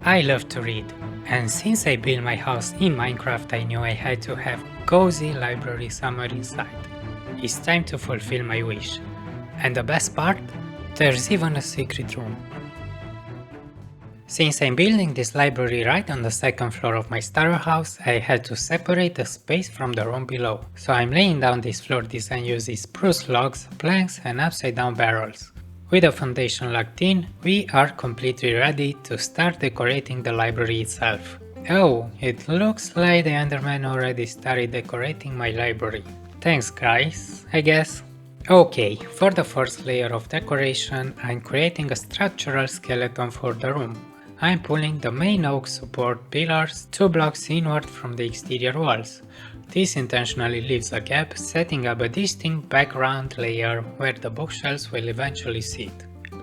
I love to read, and since I built my house in Minecraft, I knew I had to have a cozy library somewhere inside. It's time to fulfill my wish. And the best part? There's even a secret room. Since I'm building this library right on the second floor of my starter house, I had to separate the space from the room below. So I'm laying down this floor design using spruce logs, planks and upside down barrels. With the foundation locked in, we are completely ready to start decorating the library itself. Oh, it looks like the Enderman already started decorating my library. Thanks guys, I guess. Okay, for the first layer of decoration, I'm creating a structural skeleton for the room. I'm pulling the main oak support pillars 2 blocks inward from the exterior walls. This intentionally leaves a gap, setting up a distinct background layer where the bookshelves will eventually sit.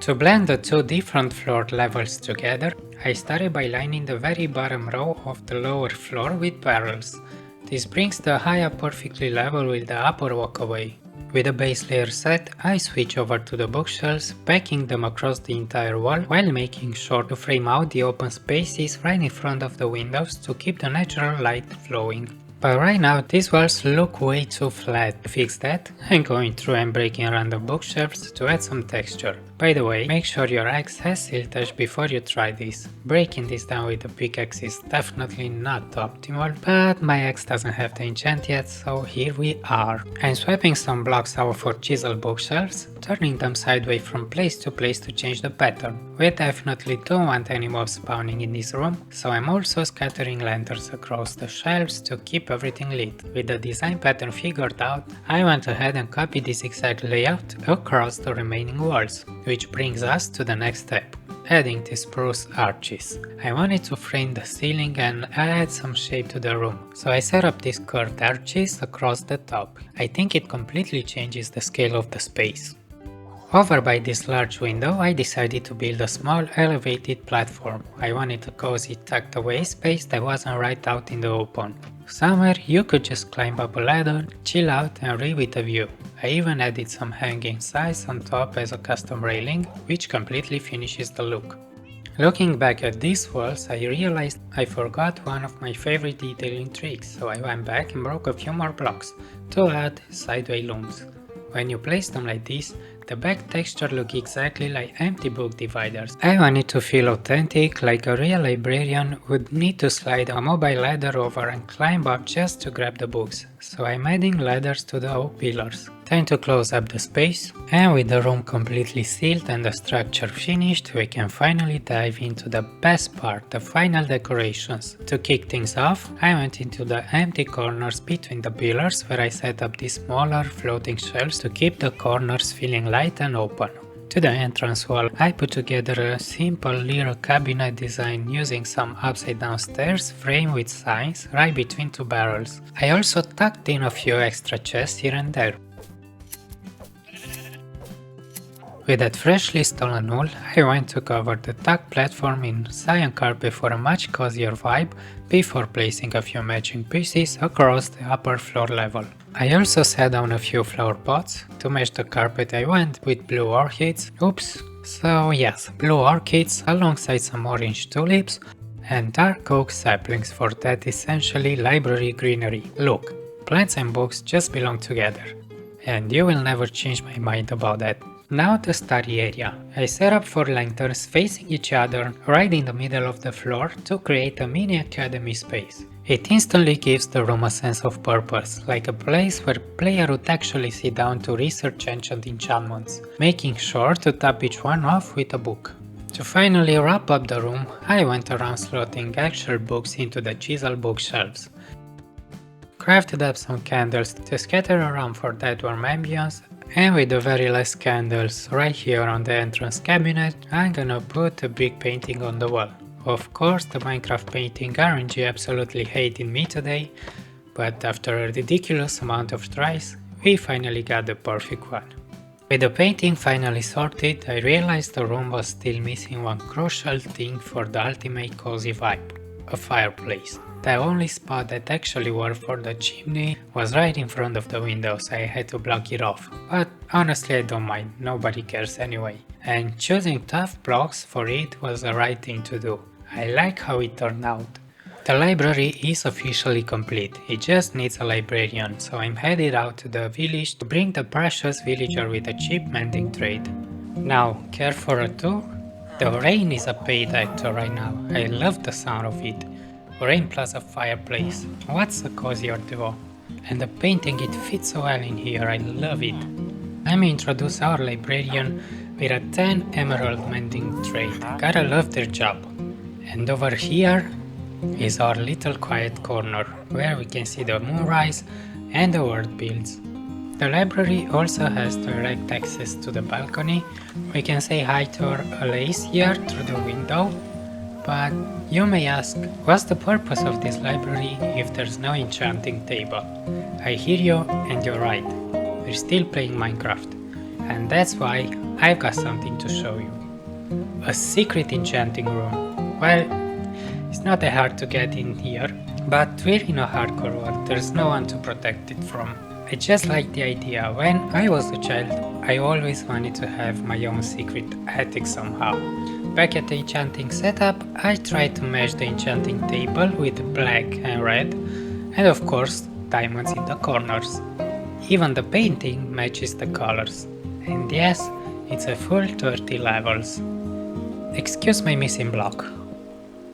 To blend the two different floor levels together, I started by lining the very bottom row of the lower floor with barrels. This brings the high up perfectly level with the upper walkway. With the base layer set, I switch over to the bookshelves, packing them across the entire wall while making sure to frame out the open spaces right in front of the windows to keep the natural light flowing. But right now these walls look way too flat. To fix that, I'm going through and breaking around the bookshelves to add some texture. By the way, make sure your axe has siltage before you try this. Breaking this down with a pickaxe is definitely not optimal, but my axe doesn't have the enchant yet, so here we are. I'm swapping some blocks out for chisel bookshelves, turning them sideways from place to change the pattern. We definitely don't want any mobs spawning in this room, so I'm also scattering lanterns across the shelves to keep everything lit. With the design pattern figured out, I went ahead and copied this exact layout across the remaining walls, which brings us to the next step, adding the spruce arches. I wanted to frame the ceiling and add some shape to the room, so I set up these curved arches across the top. I think it completely changes the scale of the space. Over by this large window, I decided to build a small elevated platform. I wanted a cozy tucked away space that wasn't right out in the open. Somewhere you could just climb up a ladder, chill out and read with a view. I even added some hanging sides on top as a custom railing, which completely finishes the look. Looking back at these walls, I realized I forgot one of my favorite detailing tricks, so I went back and broke a few more blocks to add sideway looms. When you place them like this, the back texture looks exactly like empty book dividers. I wanted to feel authentic, like a real librarian would need to slide a mobile ladder over and climb up just to grab the books, so I'm adding ladders to the oak pillars. Time to close up the space, and with the room completely sealed and the structure finished, we can finally dive into the best part, the final decorations. To kick things off, I went into the empty corners between the pillars where I set up these smaller floating shelves to keep the corners feeling light and open. To the entrance wall, I put together a simple little cabinet design using some upside down stairs framed with signs right between two barrels. I also tucked in a few extra chests here and there. With that freshly stolen wool, I went to cover the tuck platform in cyan carpet for a much cozier vibe before placing a few matching pieces across the upper floor level. I also set down a few flower pots. To match the carpet I went with blue orchids, blue orchids alongside some orange tulips and dark oak saplings for that essentially library greenery. Look, plants and books just belong together, and you will never change my mind about that. Now the study area. I set up 4 lanterns facing each other right in the middle of the floor to create a mini academy space. It instantly gives the room a sense of purpose, like a place where player would actually sit down to research ancient enchantments, making sure to top each one off with a book. To finally wrap up the room, I went around slotting actual books into the chisel bookshelves. Crafted up some candles to scatter around for that warm ambience, and with the very last candles right here on the entrance cabinet, I'm gonna put a big painting on the wall. Of course, the Minecraft painting RNG absolutely hated me today, but after a ridiculous amount of tries, we finally got the perfect one. With the painting finally sorted, I realized the room was still missing one crucial thing for the ultimate cozy vibe, a fireplace. The only spot that actually worked for the chimney was right in front of the window, so I had to block it off. But honestly I don't mind, nobody cares anyway. And choosing tough blocks for it was the right thing to do. I like how it turned out. The library is officially complete, it just needs a librarian, so I'm headed out to the village to bring the precious villager with a cheap mending trade. Now, care for a tour? The rain is a paid actor right now, I love the sound of it. Rain plus a fireplace, what's a cozier duo? And the painting, it fits so well in here, I love it. Let me introduce our librarian with a 10 emerald mending trade, gotta love their job. And over here is our little quiet corner, where we can see the moonrise and the world builds. The library also has direct access to the balcony. We can say hi to our Alice here through the window. But you may ask, what's the purpose of this library if there's no enchanting table? I hear you, and you're right. We're still playing Minecraft. And that's why I've got something to show you. A secret enchanting room. Well, it's not that hard to get in here, but we're in a hardcore world, there's no one to protect it from. I just like the idea. When I was a child, I always wanted to have my own secret attic somehow. Back at the enchanting setup, I tried to match the enchanting table with black and red, and of course, diamonds in the corners. Even the painting matches the colors. And yes, it's a full 30 levels. Excuse my missing block.